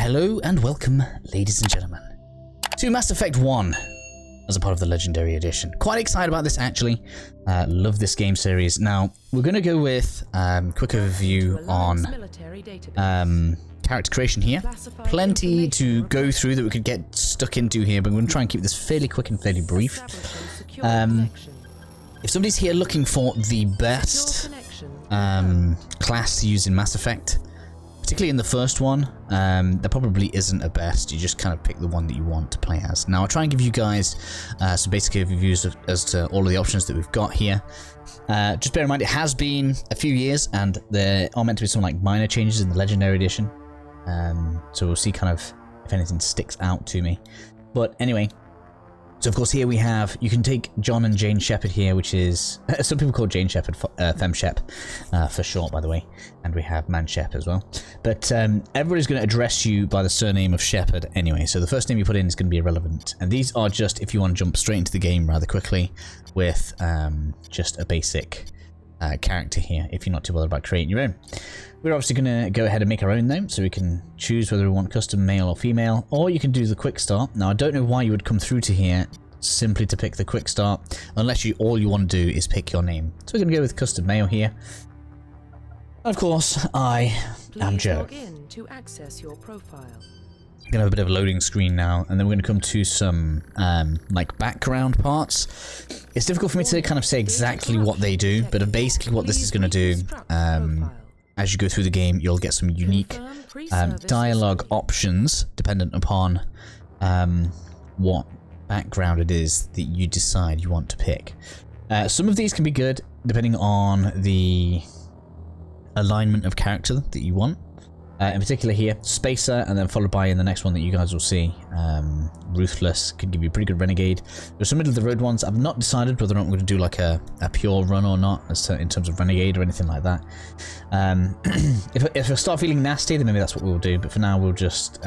Hello and welcome, ladies and gentlemen, to Mass Effect 1 as a part of the Legendary Edition. Quite excited about this, actually. Love this game series. Now, we're going to go with quick overview on character creation here. Plenty to go through that we could get stuck into here, but I'm going to try and keep this fairly quick and fairly brief. If somebody's here looking for the best class to use in Mass Effect, particularly in the first one, there probably isn't a best. You just kind of pick the one that you want to play as. Now, I'll try and give you guys some basic overviews as to all of the options that we've got here. Just bear in mind, it has been a few years, and there are meant to be some like minor changes in the Legendary Edition. So we'll see kind of if anything sticks out to me. But anyway, so of course here we have, you can take John and Jane Shepard here, which is, some people call Jane Shepard Fem Shep for short, by the way, and we have Man Shep as well. But everybody's going to address you by the surname of Shepard anyway, so the first name you put in is going to be irrelevant. And these are just if you want to jump straight into the game rather quickly with just a basic character here, if you're not too bothered about creating your own. We're obviously going to go ahead and make our own though, so we can choose whether we want custom male or female, or you can do the quick start. Now, I don't know why you would come through to here simply to pick the quick start, unless all you want to do is pick your name. So we're going to go with custom male here. Of course, I am Joe. Log in to access your profile. Going to have a bit of a loading screen now, and then we're going to come to some like background parts. It's difficult for me to kind of say exactly what they do, but basically what this is going to do, as you go through the game, you'll get some unique dialogue options dependent upon what background it is that you decide you want to pick. Some of these can be good depending on the alignment of character that you want. In particular here, Spacer, and then followed by in the next one that you guys will see, Ruthless could give you a pretty good Renegade. There's some middle of the road ones. I've not decided whether or not I'm going to do like a pure run or not in terms of Renegade or anything like that. If I start feeling nasty, then maybe that's what we'll do. But for now, we'll just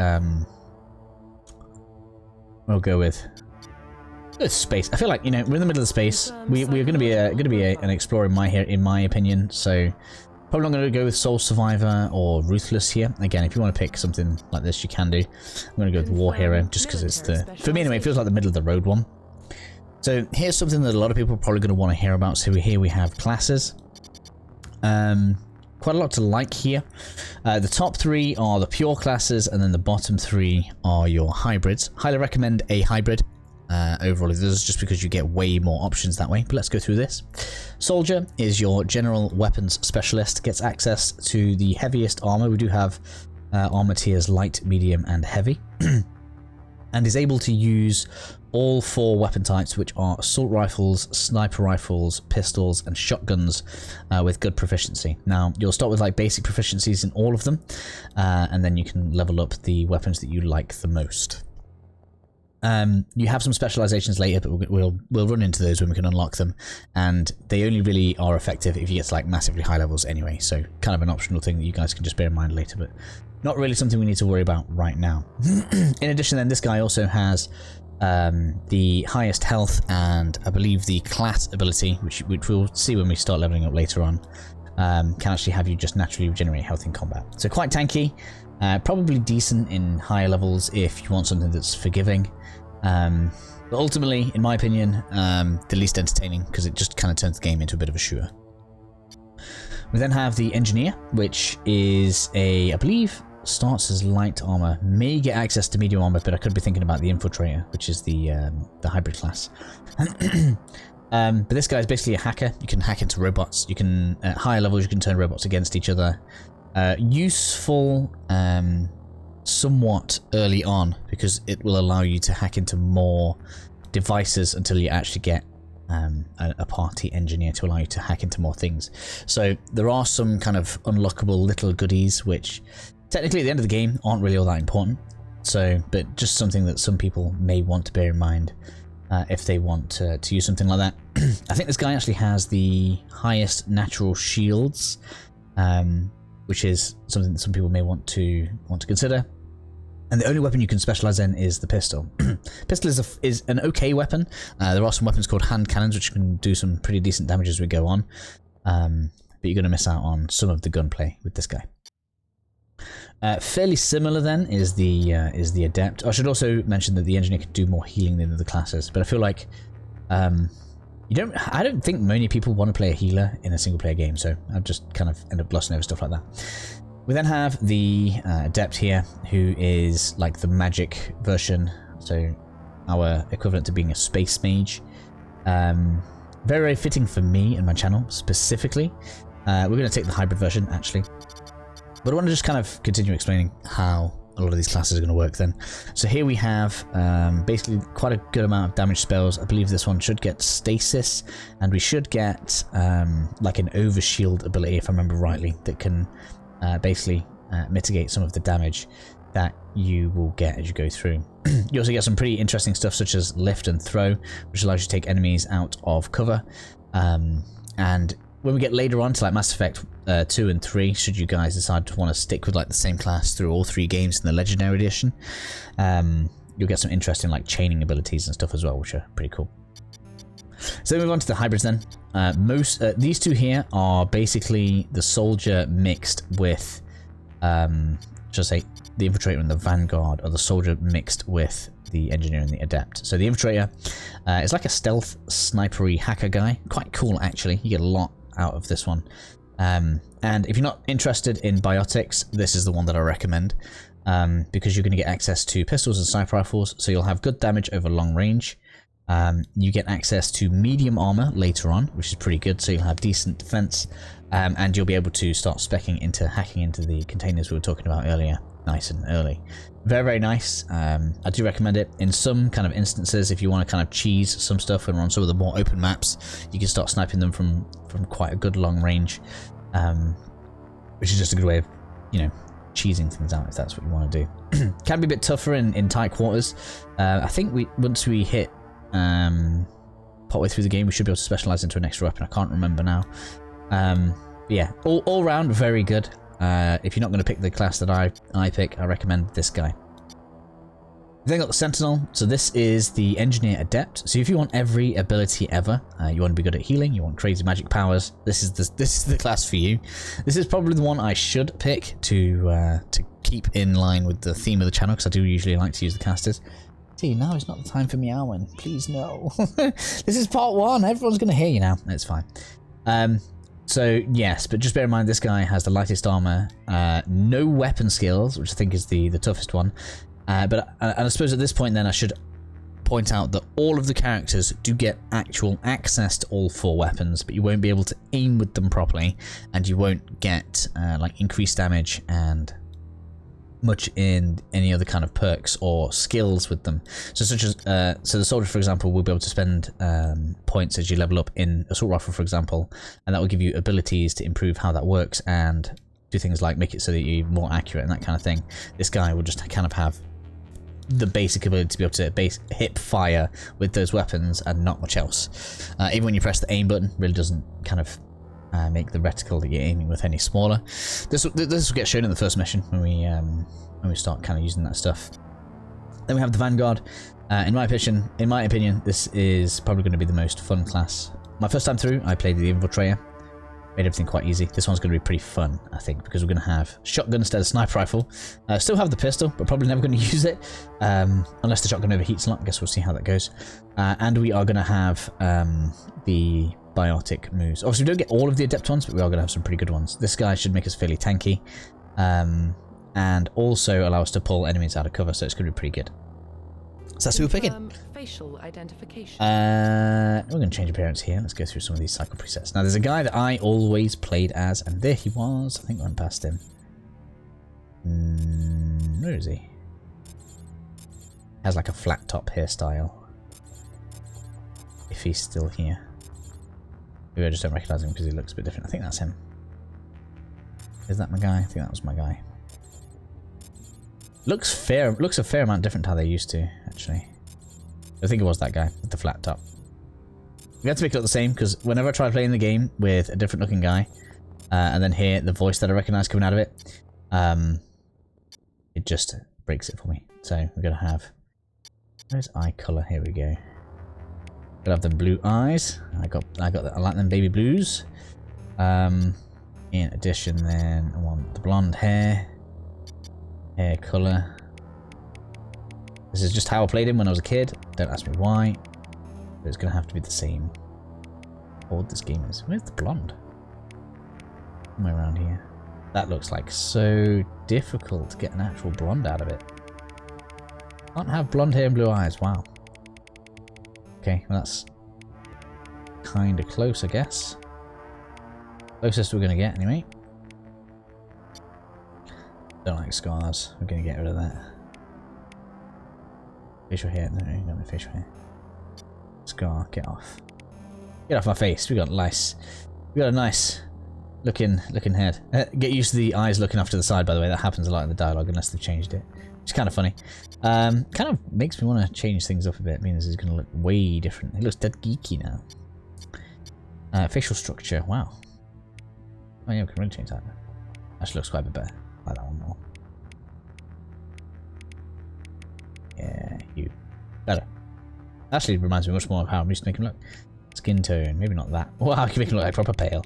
we'll go with space. I feel like, you know, we're in the middle of the space. We're going to be an explorer in my opinion. So probably not going to go with Soul Survivor or Ruthless here. Again, if you want to pick something like this, you can do. I'm going to go with War Hero just because it's for me anyway, it feels like the middle of the road one. So here's something that a lot of people are probably going to want to hear about. So here we have classes. Quite a lot to like here. The top three are the pure classes, and then the bottom three are your hybrids. Highly recommend a hybrid over all of those, just because you get way more options that way. But let's go through this. Soldier is your general weapons specialist, gets access to the heaviest armor. We do have armor tiers light, medium, and heavy, and is able to use all four weapon types, which are assault rifles, sniper rifles, pistols, and shotguns with good proficiency. Now, you'll start with like basic proficiencies in all of them, and then you can level up the weapons that you like the most. You have some specializations later, but we'll run into those when we can unlock them, and they only really are effective if you get to like massively high levels anyway, so kind of an optional thing that you guys can just bear in mind later, but not really something we need to worry about right now. In addition then, this guy also has the highest health and I believe the class ability, which we'll see when we start leveling up later on, can actually have you just naturally regenerate health in combat. So quite tanky, probably decent in higher levels if you want something that's forgiving. But ultimately, in my opinion, the least entertaining, because it just kind of turns the game into a bit of a shooter. We then have the Engineer, which is I believe, starts as light armor, may get access to medium armor, but I could be thinking about the Infiltrator, which is the hybrid class. But this guy is basically a hacker. You can hack into robots. You can, at higher levels, you can turn robots against each other. Useful somewhat early on, because it will allow you to hack into more devices until you actually get a party engineer to allow you to hack into more things. So there are some kind of unlockable little goodies which technically at the end of the game aren't really all that important. So, but just something that some people may want to bear in mind if they want to use something like that. I think this guy actually has the highest natural shields, which is something that some people may want to consider. And the only weapon you can specialize in is the pistol. Pistol is an okay weapon. There are some weapons called hand cannons, which can do some pretty decent damage as we go on. But you're going to miss out on some of the gunplay with this guy. Fairly similar then is the adept. I should also mention that the engineer can do more healing than the other classes, but I feel like I don't think many people want to play a healer in a single player game, so I'll just kind of end up glossing over stuff like that. We then have the adept here, who is like the magic version, so our equivalent to being a space mage. Very, very fitting for me and my channel specifically. We're going to take the hybrid version actually, but I want to just kind of continue explaining how a lot of these classes are going to work then. So here we have basically quite a good amount of damage spells. I believe this one should get stasis, and we should get like an overshield ability, if I remember rightly, that can basically mitigate some of the damage that you will get as you go through. You also get some pretty interesting stuff such as lift and throw, which allows you to take enemies out of cover. And when we get later on to like Mass Effect 2 and 3, should you guys decide to want to stick with like the same class through all 3 games in the Legendary Edition, you'll get some interesting like chaining abilities and stuff as well, which are pretty cool. So move on to the hybrids then. These two here are basically the soldier mixed with, should I say, the infiltrator and the vanguard, or the soldier mixed with the engineer and the adept. So the infiltrator is like a stealth snipery hacker guy. Quite cool actually. You get a lot out of this one. And if you're not interested in biotics, this is the one that I recommend, because you're going to get access to pistols and sniper rifles, so you'll have good damage over long range. You get access to medium armor later on, which is pretty good, so you'll have decent defense, and you'll be able to start specking into hacking into the containers we were talking about earlier nice and early. Very, very nice. I do recommend it. In some kind of instances, if you want to kind of cheese some stuff and run some of the more open maps, you can start sniping them from quite a good long range, which is just a good way of, you know, cheesing things out if that's what you want to do. Can be a bit tougher in tight quarters. I think once we hit partway through the game, we should be able to specialize into an extra weapon. I can't remember now. Yeah, all round very good. If you're not going to pick the class that I pick, I recommend this guy. Then got the Sentinel. So this is the Engineer Adept. So if you want every ability ever, you want to be good at healing, you want crazy magic powers, this is the class for you. This is probably the one I should pick to keep in line with the theme of the channel, because I do usually like to use the casters. See, now is not the time for meowing. Please no. This is part 1. Everyone's going to hear you now. It's fine. So yes, but just bear in mind this guy has the lightest armor, no weapon skills, which I think is the toughest one. But I suppose at this point then I should point out that all of the characters do get actual access to all 4 weapons, but you won't be able to aim with them properly, and you won't get like increased damage and much in any other kind of perks or skills with them. So such as so the soldier, for example, will be able to spend points as you level up in assault rifle, for example, and that will give you abilities to improve how that works and do things like make it so that you're more accurate and that kind of thing. This guy will just kind of have the basic ability to be able to hip fire with those weapons and not much else. Even when you press the aim button, really doesn't kind of make the reticle that you're aiming with any smaller. This will get shown in the first mission when we start kind of using that stuff. Then we have the Vanguard. In my opinion, this is probably going to be the most fun class. My first time through, I played the Infiltrator. Made everything quite easy. This one's going to be pretty fun, I think, because we're going to have shotgun instead of sniper rifle. Still have the pistol, but probably never going to use it unless the shotgun overheats a lot. I guess we'll see how that goes. And we are going to have the biotic moves. Obviously, we don't get all of the adept ones, but we are going to have some pretty good ones. This guy should make us fairly tanky, and also allow us to pull enemies out of cover, so it's going to be pretty good. So that's who we're picking. Facial identification. We're going to change appearance here. Let's go through some of these cycle presets. Now, there's a guy that I always played as, and there he was. I think I went past him. Where is he? Has like a flat top hairstyle. If he's still here. Maybe I just don't recognise him because he looks a bit different. I think that's him. Is that my guy? I think that was my guy. Looks a fair amount different to how they used to, actually. I think it was that guy with the flat top. We had to make it look the same because whenever I try playing the game with a different looking guy, and then hear the voice that I recognise coming out of it, it just breaks it for me. So we're gonna have, where's eye colour? Here we go. Gonna have them blue eyes. I like them baby blues. In addition, then I want the blonde hair. Hair colour. This is just how I played him when I was a kid. Don't ask me why. But it's going to have to be the same. How old this game is. Where's the blonde? Somewhere around here. That looks like so difficult to get an actual blonde out of it. Can't have blonde hair and blue eyes. Wow. Okay, well that's kind of close, I guess. Closest we're going to get, anyway. Don't like scars. We're going to get rid of that. Facial hair. No, you don't have facial hair. Scar, get off. Get off my face. We got a nice looking head. Get used to the eyes looking off to the side, by the way. That happens a lot in the dialogue unless they've changed it. Which is kind of funny. Kind of makes me want to change things up a bit. It means he's going to look way different. He looks dead geeky now. Facial structure. Wow. Oh yeah, we can really change that. Actually looks quite a bit better. I like that one more. Yeah, you. Better. Actually reminds me much more of how I'm used to make him look. Skin tone. Maybe not that. Wow, I can make him look like proper pale.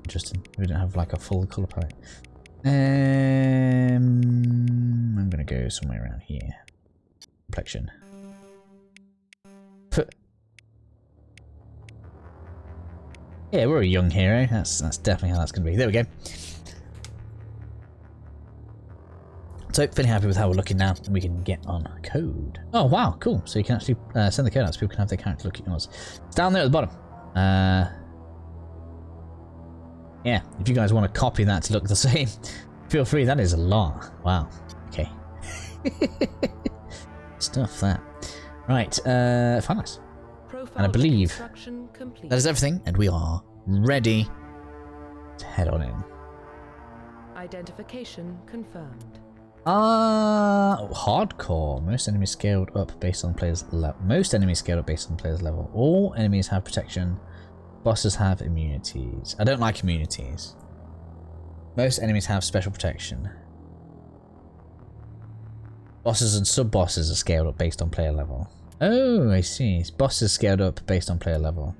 Interesting. We don't have like a full colour palette. I'm gonna go somewhere around here. Complexion. Yeah, we're a young hero. That's definitely how that's gonna be. There we go. So, feeling happy with how we're looking now, and we can get on code. Oh wow, cool. So you can actually send the code out so people can have their character look at yours. It's down there at the bottom. Yeah, if you guys want to copy that to look the same, feel free. That is a lot. Wow. Okay. Stuff that. Right, finalize. And I believe that is everything, and we are ready to head on in. Identification confirmed. Hardcore. Most enemies scaled up based on players' level. Most enemies scaled up based on players' level. All enemies have protection. Bosses have immunities. I don't like immunities. Most enemies have special protection. Bosses and sub-bosses are scaled up based on player level. Oh, I see. Bosses scaled up based on player level.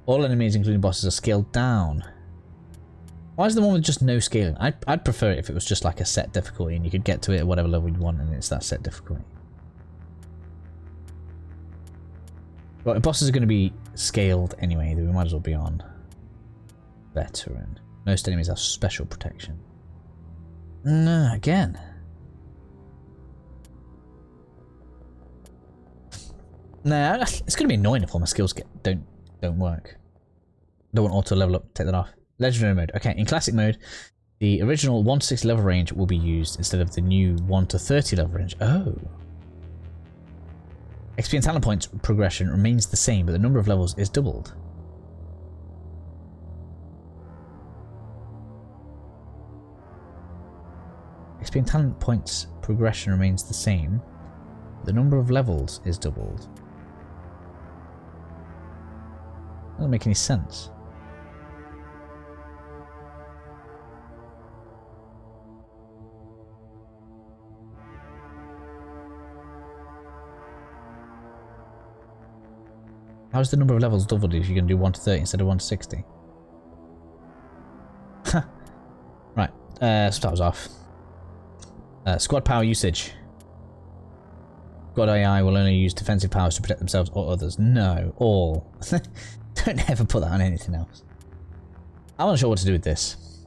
All enemies, including bosses, are scaled down. Why is the one with just no scaling? I'd prefer it if it was just like a set difficulty and you could get to it at whatever level you want and it's that set difficulty. But if bosses are going to be scaled anyway, then we might as well be on veteran. Most enemies have special protection. No, again. Nah, it's going to be annoying if all my skills don't work. Don't want auto level up. Take that off. Legendary mode. Okay, in classic mode, the original 1 to 60 level range will be used instead of the new 1 to 30 level range. Oh. XP and talent points progression remains the same, but the number of levels is doubled. XP and talent points progression remains the same, but the number of levels is doubled. Doesn't make any sense. How's the number of levels doubled if you're going to do 1 to 30 instead of 1 to 60? Right, subtitles off. Squad power usage. Squad AI will only use defensive powers to protect themselves or others. No, all. Don't ever put that on anything else. I'm not sure what to do with this.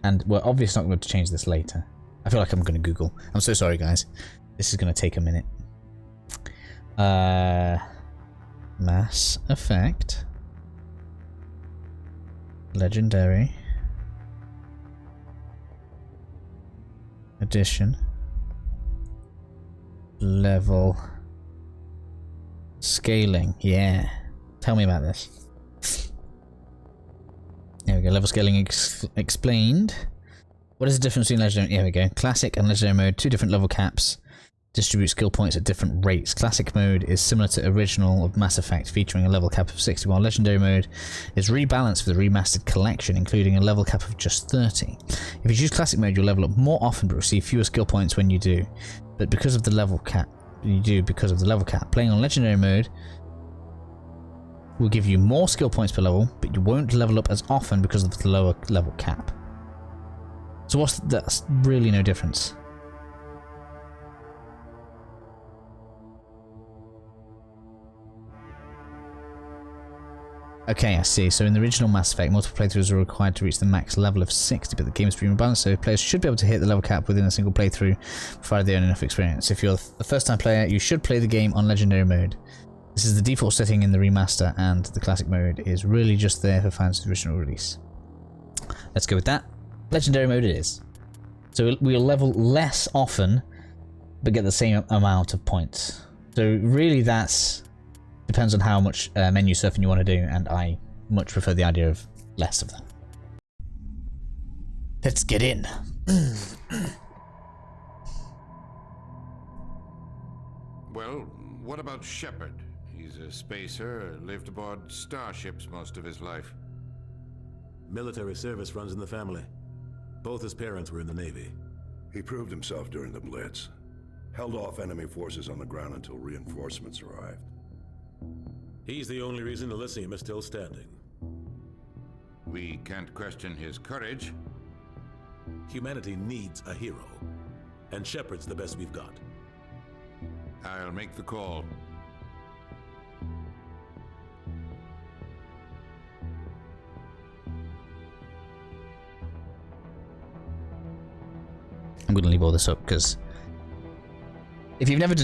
And we're obviously not going to change this later. I feel like I'm going to Google. I'm so sorry, guys. This is going to take a minute. Mass Effect. Legendary. Edition. Level. Scaling. Yeah. Tell me about this. There we go. Level scaling explained. What is the difference between legendary? Here we go. Classic and legendary mode. 2 different level caps. Distribute skill points at different rates. Classic mode is similar to original of Mass Effect, featuring a level cap of 60, while legendary mode is rebalanced for the remastered collection, including a level cap of just 30. If you choose classic mode, you'll level up more often but receive fewer skill points when you do. But because of the level cap, playing on legendary mode will give you more skill points per level, but you won't level up as often because of the lower level cap. So that's really no difference. Okay, I see. So in the original Mass Effect, multiple playthroughs are required to reach the max level of 60, but the game has been rebalanced, so players should be able to hit the level cap within a single playthrough, provided they earn enough experience. If you're a first-time player, you should play the game on Legendary mode. This is the default setting in the remaster, and the classic mode is really just there for fans of the original release. Let's go with that. Legendary mode it is. So we'll level less often, but get the same amount of points. So really that's... depends on how much menu surfing you want to do, and I much prefer the idea of less of that. Let's get in. Well, what about Shepard? He's a spacer, lived aboard starships most of his life. Military service runs in the family. Both his parents were in the Navy. He proved himself during the Blitz. Held off enemy forces on the ground until reinforcements arrived. He's the only reason Elysium is still standing. We can't question his courage. Humanity needs a hero, and Shepard's the best we've got. I'll make the call. I'm going to leave all this up because if you've never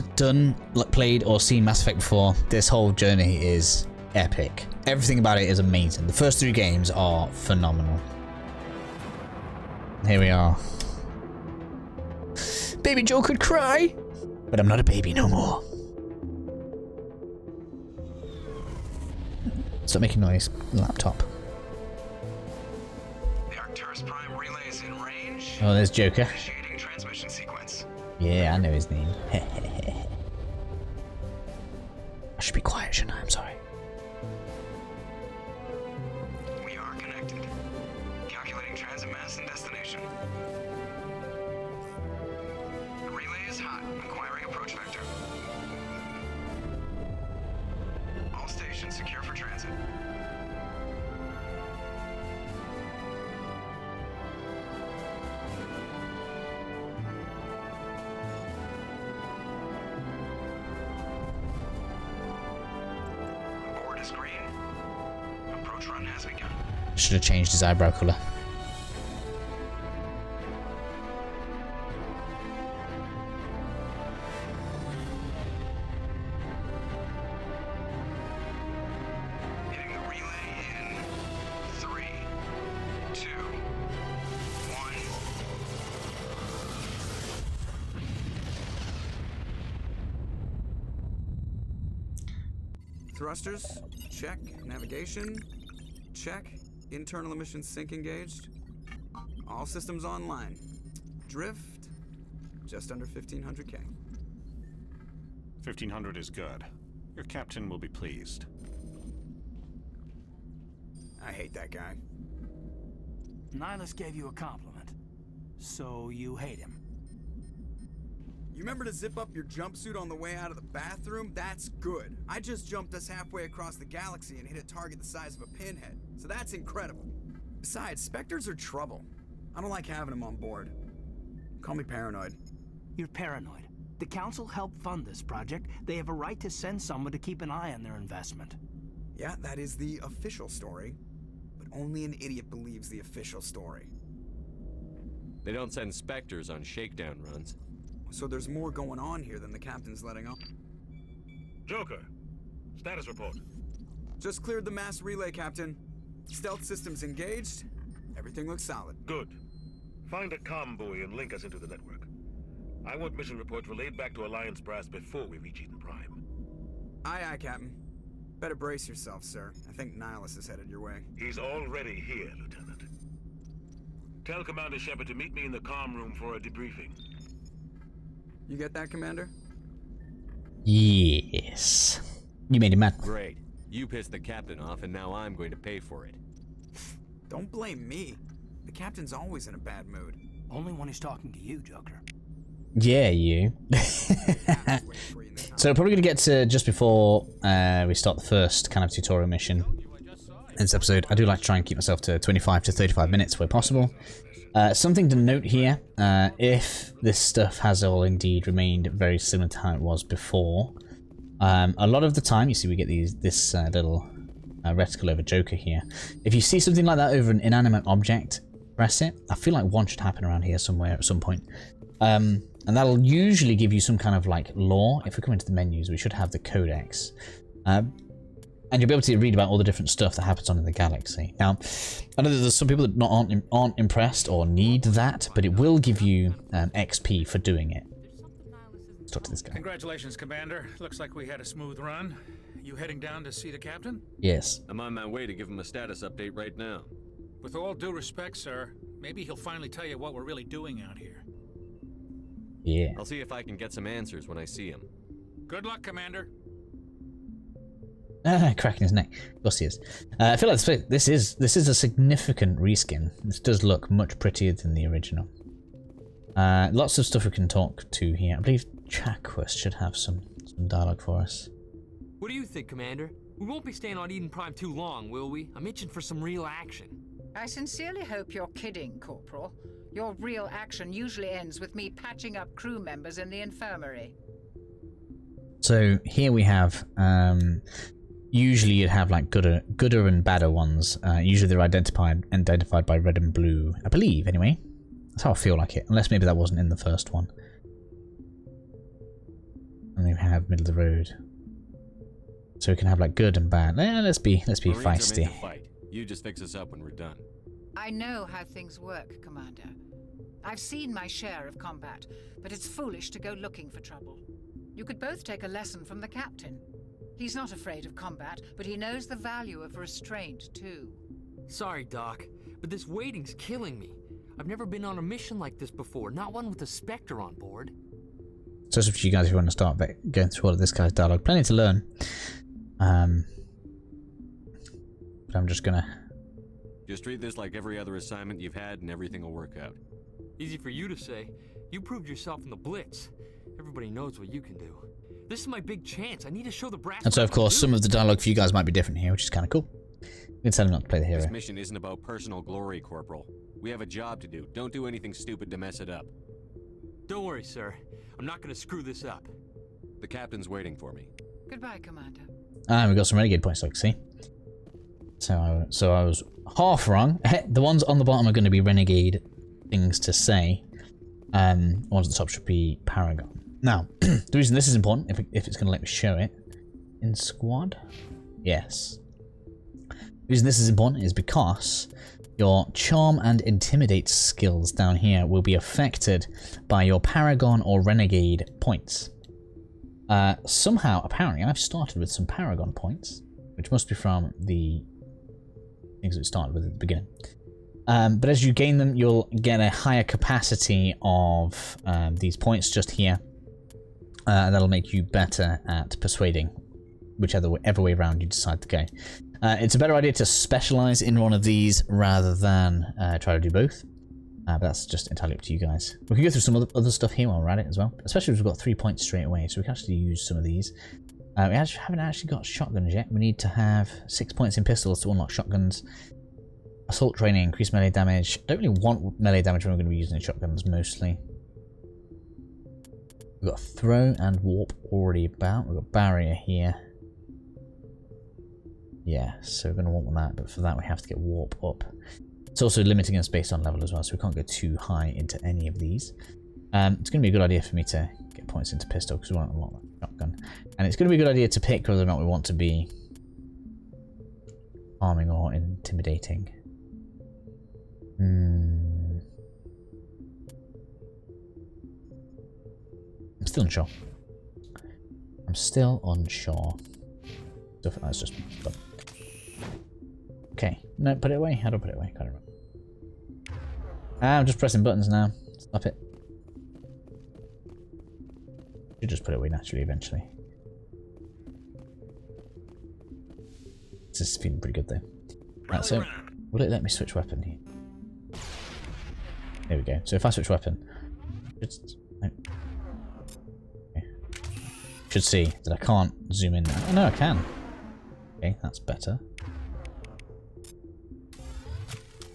played or seen Mass Effect before, this whole journey is epic. Everything about it is amazing. The first 3 games are phenomenal. Here we are. Baby Joe could cry, but I'm not a baby no more. Stop making noise, laptop. The Arcturus Prime relay is in range. Oh, there's Joker. Initiating transmission sequence. Yeah, I know his name. I should be quiet, shouldn't I? I'm sorry. We are connected. Calculating transit mass and destination. The relay is hot. Acquiring approach vector. All stations secure for transit. Board is green. Approach run has begun. Should have changed his eyebrow colour. Hitting the relay in 3, 2, 1. Thrusters, check. Navigation, check. Internal emissions sync engaged. All systems online. Drift, just under 1500K. 1500 is good. Your captain will be pleased. I hate that guy. Nihilus gave you a compliment, so you hate him. You remember to zip up your jumpsuit on the way out of the bathroom? That's good. I just jumped us halfway across the galaxy and hit a target the size of a pinhead, so that's incredible. Besides, Spectres are trouble. I don't like having them on board. Call me paranoid. You're paranoid. The Council helped fund this project. They have a right to send someone to keep an eye on their investment. Yeah, that is the official story. But only an idiot believes the official story. They don't send Spectres on shakedown runs. So there's more going on here than the captain's letting on. Joker, status report. Just cleared the mass relay, Captain. Stealth systems engaged. Everything looks solid. Good. Find a comm buoy and link us into the network. I want mission reports relayed back to Alliance brass before we reach Eden Prime. Aye, aye, Captain. Better brace yourself, sir. I think Nihilus is headed your way. He's already here, Lieutenant. Tell Commander Shepard to meet me in the comm room for a debriefing. You get that, Commander? Yes. You made him mad. Great. You pissed the captain off, and now I'm going to pay for it. Don't blame me. The captain's always in a bad mood. Only when he's talking to you, Joker. Yeah, you. Captain's waiting for you in the So probably going to get to just before we start the first kind of tutorial mission in this episode. I do like to try and keep myself to 25 to 35 minutes where possible. Something to note here, if this stuff has all indeed remained very similar to how it was before, a lot of the time, you see we get this little reticle over Joker here. If you see something like that over an inanimate object, press it. I feel like one should happen around here somewhere at some point. And that'll usually give you some kind of like lore. If we come into the menus, we should have the codex. And you'll be able to read about all the different stuff that happens on in the galaxy. Now, I know that there's some people that aren't impressed or need that, but it will give you XP for doing it. Let's talk to this guy. Congratulations, Commander. Looks like we had a smooth run. You heading down to see the captain? Yes. I'm on my way to give him a status update right now. With all due respect, sir, maybe he'll finally tell you what we're really doing out here. Yeah. I'll see if I can get some answers when I see him. Good luck, Commander. Cracking his neck. Of course he is. I feel like this is a significant reskin. This does look much prettier than the original. Lots of stuff we can talk to here. I believe Chakwas should have some dialogue for us. What do you think, Commander? We won't be staying on Eden Prime too long, will we? I'm itching for some real action. I sincerely hope you're kidding, Corporal. Your real action usually ends with me patching up crew members in the infirmary. So here we have, usually you'd have like gooder and badder ones. Usually they're identified by red and blue, I believe, anyway. That's how I feel like it, unless maybe that wasn't in the first one. And then we have middle of the road. So we can have like good and bad. Let's be feisty. You just fix us up when we're done. I know how things work, Commander. I've seen my share of combat, but it's foolish to go looking for trouble. You could both take a lesson from the captain. He's not afraid of combat, but he knows the value of restraint, too. Sorry, Doc, but this waiting's killing me. I've never been on a mission like this before, not one with a Spectre on board. So it's up to you guys if you want to start going through all of this guy's dialogue. Plenty to learn. But I'm just gonna... Just treat this like every other assignment you've had and everything will work out. Easy for you to say. You proved yourself in the Blitz. Everybody knows what you can do. This is my big chance. I need to show the brass. And so, of course, some of the dialogue for you guys might be different here, which is kind of cool. You can tell him not to play the hero. This mission isn't about personal glory, Corporal. We have a job to do. Don't do anything stupid to mess it up. Don't worry, sir. I'm not going to screw this up. The captain's waiting for me. Goodbye, Commander. And we got some renegade points, like, see? So I was half wrong. The ones on the bottom are going to be renegade things to say. The ones at the top should be Paragon. Now, the reason this is important, if it's going to let me show it, in squad, yes. The reason this is important is because your charm and intimidate skills down here will be affected by your Paragon or renegade points. Somehow, apparently, I've started with some Paragon points, which must be from the things that we started with at the beginning. But as you gain them, you'll get a higher capacity of these points just here. And that'll make you better at persuading, whichever way around you decide to go. It's a better idea to specialize in one of these rather than try to do both. But that's just entirely up to you guys. We can go through some other stuff here while we're at it as well. Especially if we've got 3 points straight away, so we can actually use some of these. We haven't actually got shotguns yet. We need to have 6 points in pistols to unlock shotguns. Assault training, increased melee damage. I don't really want melee damage when we're going to be using shotguns mostly. We've got throw and warp already about. We've got barrier here. Yeah, so we're going to want that, but for that we have to get warp up. It's also limiting us based on level as well, so we can't go too high into any of these. It's going to be a good idea for me to get points into pistol because we want to unlock that shotgun. And it's going to be a good idea to pick whether or not we want to be harming or intimidating. I'm still unsure. I'm still unsure. Stuff that's just done. Okay, no, put it away. How do I put it away? Can't remember. I'm just pressing buttons now. Stop it. You just put it away naturally eventually. This is feeling pretty good though. Right, so will it let me switch weapon here? There we go. So if I switch weapon, it's no. Okay. Should see that I can't zoom in. Oh no, I can. Okay, that's better.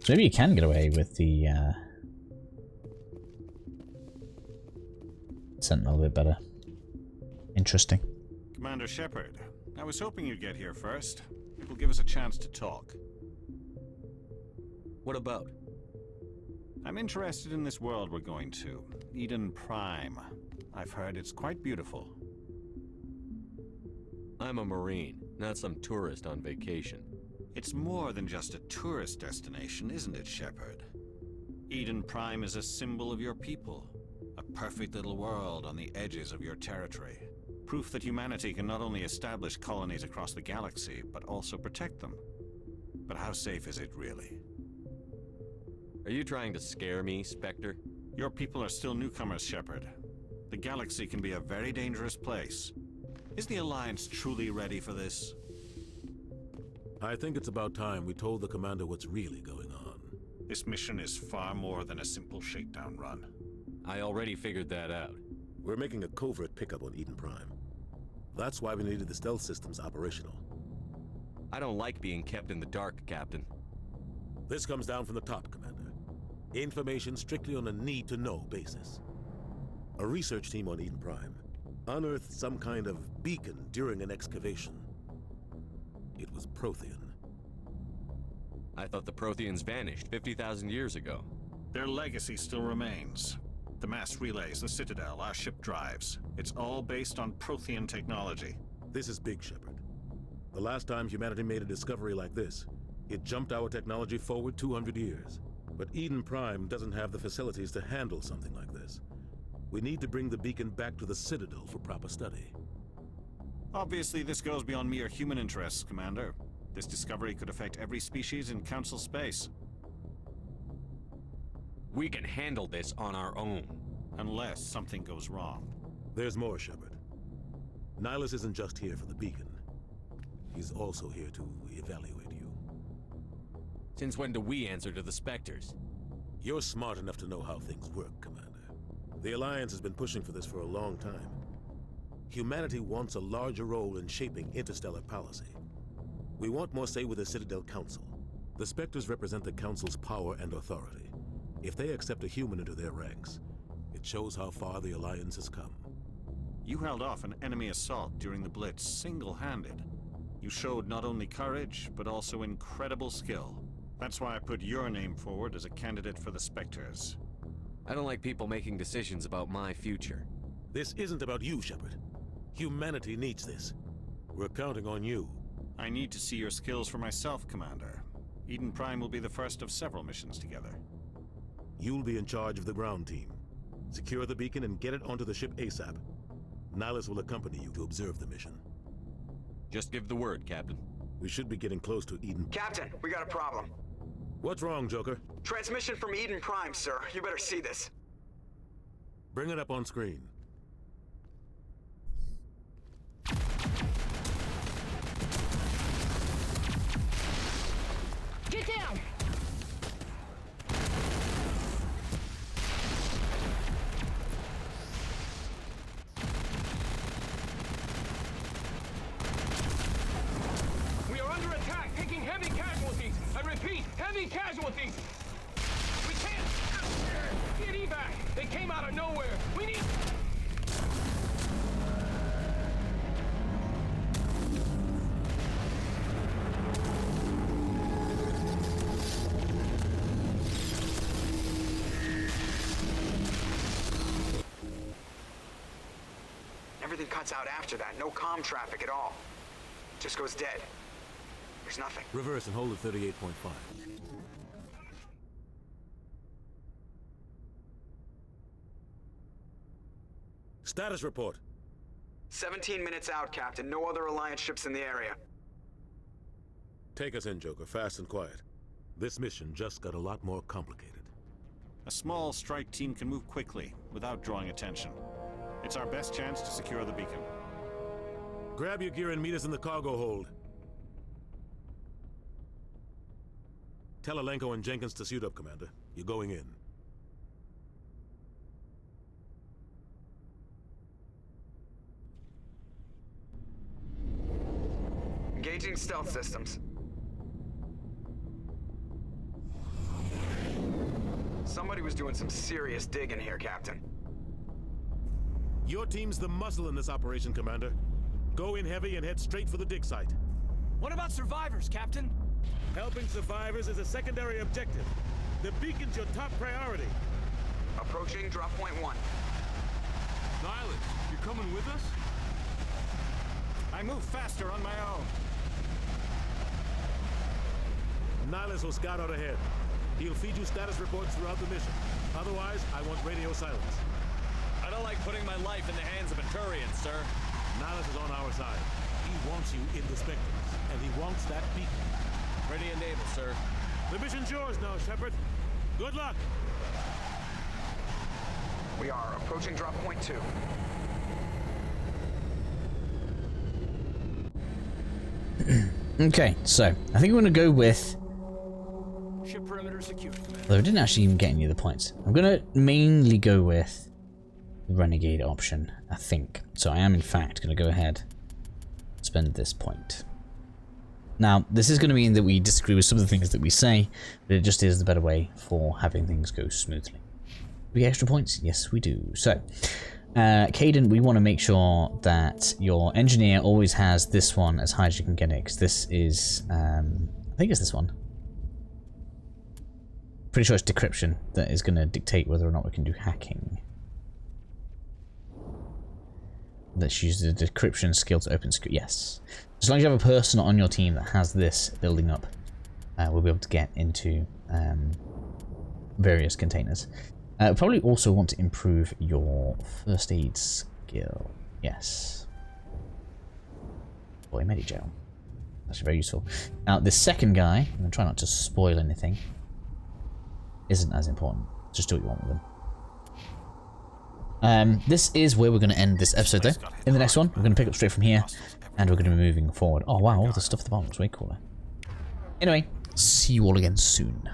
So maybe you can get away with the Sentinel a bit better. Interesting. Commander Shepard, I was hoping you'd get here first. It will give us a chance to talk. What about? I'm interested in this world we're going to, Eden Prime. I've heard it's quite beautiful. I'm a Marine, not some tourist on vacation. It's more than just a tourist destination, isn't it, Shepard? Eden Prime is a symbol of your people. A perfect little world on the edges of your territory. Proof that humanity can not only establish colonies across the galaxy, but also protect them. But how safe is it, really? Are you trying to scare me, Spectre? Your people are still newcomers, Shepard. The galaxy can be a very dangerous place. Is the Alliance truly ready for this? I think it's about time we told the Commander what's really going on. This mission is far more than a simple shakedown run. I already figured that out. We're making a covert pickup on Eden Prime. That's why we needed the stealth systems operational. I don't like being kept in the dark, Captain. This comes down from the top, Commander. Information strictly on a need-to-know basis. A research team on Eden Prime unearthed some kind of beacon during an excavation. It was Prothean. I thought the Protheans vanished 50,000 years ago. Their legacy still remains. The mass relays, the Citadel, our ship drives. It's all based on Prothean technology. This is big, Shepard. The last time humanity made a discovery like this, it jumped our technology forward 200 years. But Eden Prime doesn't have the facilities to handle something like this. We need to bring the beacon back to the Citadel for proper study. Obviously, this goes beyond mere human interests, Commander. This discovery could affect every species in Council space. We can handle this on our own. Unless something goes wrong. There's more, Shepard. Nihilus isn't just here for the beacon. He's also here to evaluate you. Since when do we answer to the Spectres? You're smart enough to know how things work, Commander. The Alliance has been pushing for this for a long time. Humanity wants a larger role in shaping interstellar policy. We want more say with the Citadel Council. The Spectres represent the Council's power and authority. If they accept a human into their ranks, it shows how far the Alliance has come. You held off an enemy assault during the Blitz single-handed. You showed not only courage, but also incredible skill. That's why I put your name forward as a candidate for the Spectres. I don't like people making decisions about my future. This isn't about you, Shepard. Humanity needs this. We're counting on you. I need to see your skills for myself, Commander. Eden Prime will be the first of several missions together. You'll be in charge of the ground team. Secure the beacon and get it onto the ship ASAP. Nihilus will accompany you to observe the mission. Just give the word, Captain. We should be getting close to Eden. Captain, we got a problem. What's wrong, Joker? Transmission from Eden Prime, sir. You better see this. Bring it up on screen. Get down! We are under attack, taking heavy casualties. I repeat, heavy casualties. We can't get evac. They came out of nowhere. We need... Everything cuts out after that. No comm traffic at all. Just goes dead. There's nothing. Reverse and hold at 38.5. Status report. 17 minutes out, Captain. No other Alliance ships in the area. Take us in, Joker, fast and quiet. This mission just got a lot more complicated. A small strike team can move quickly, without drawing attention. It's our best chance to secure the beacon. Grab your gear and meet us in the cargo hold. Tell Alenko and Jenkins to suit up, Commander. You're going in. Engaging stealth systems. Somebody was doing some serious digging here, Captain. Your team's the muscle in this operation, Commander. Go in heavy and head straight for the dig site. What about survivors, Captain? Helping survivors is a secondary objective. The beacon's your top priority. Approaching drop point 1. Nihilus, you coming with us? I move faster on my own. Nihilus will scout out ahead. He'll feed you status reports throughout the mission. Otherwise, I want radio silence. I don't like putting my life in the hands of a Turian, sir. Nihilus is on our side. He wants you in the spectrums, and he wants that beacon. Ready and able, sir. The mission's yours now, Shepard. Good luck! We are approaching drop point 2. Okay, so I think we're going to go with... Ship perimeter secured, Commander. Although I didn't actually even get any of the points. I'm going to mainly go with the Renegade option, I think. So I am, in fact, going to go ahead and spend this point. Now, this is going to mean that we disagree with some of the things that we say, but it just is the better way for having things go smoothly. We get extra points? Yes, we do. So, Kaidan, we want to make sure that your engineer always has this one as high as you can get it, because this is, I think it's this one. Pretty sure it's decryption that is going to dictate whether or not we can do hacking. Let's use the decryption skill to open secure. Yes. As long as you have a person on your team that has this building up, we'll be able to get into various containers. Probably also want to improve your first aid skill. Yes. Boy, Medigel. That's very useful. Now, this second guy, I'm going to try not to spoil anything, isn't as important. Just do what you want with them. This is where we're going to end this episode, though. In the next one, we're going to pick up straight from here, and we're going to be moving forward. Oh, wow, all the stuff at the bottom is way cooler. Anyway, see you all again soon.